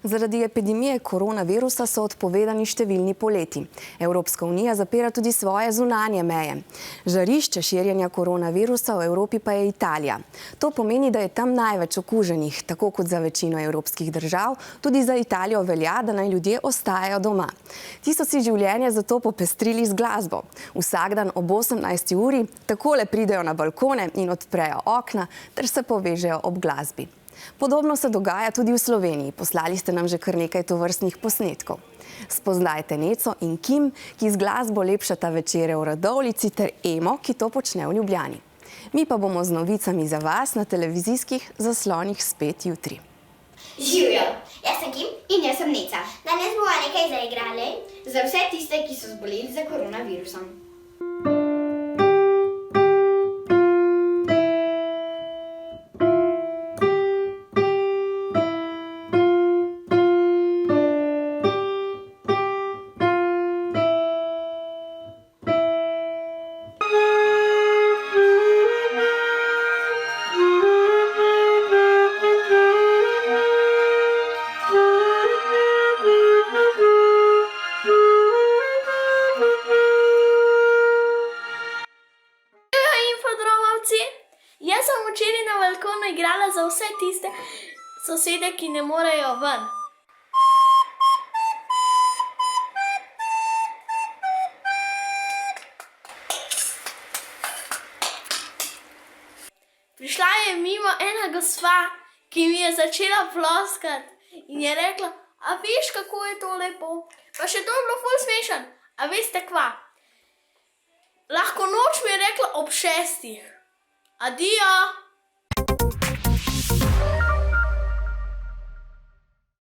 Zaradi epidemije koronavirusa so odpovedani številni poleti. Evropska unija zapira tudi svoje zunanje meje. Žarišče širjenja koronavirusa v Evropi pa je Italija. To pomeni, da je tam največ okuženih, tako kot za večino evropskih držav, tudi za Italijo velja, da naj ljudje ostajajo doma. Ti so si življenje zato popestrili z glasbo. Vsak dan ob 18. uri takole pridejo na balkone in odprejo okna ter se povežejo ob glasbi. Podobno se dogaja tudi v Sloveniji. Poslali ste nam že kar nekaj tovrstnih posnetkov. Spoznajte Neco in Kim, ki z glasbo lepšata večere v Radovljici, ter Emo, ki to počne v Ljubljani. Mi pa bomo z novicami za vas na televizijskih zaslonih spet jutri. Živjo, jaz sem Kim in jaz sem Neca. Danes bomo nekaj zaigrali za vse tiste, ki so zboleli za koronavirusom. Jaz sem včeraj na balkonu igrala za vse tiste sosede, ki ne morejo ven. Prišla je mimo ena gospa, ki mi je začela ploskati in je rekla: "A veš, kako je to lepo? Pa še to je bilo ful smešen. A veste kva? Lahko noč mi je rekla ob 6. Adijo."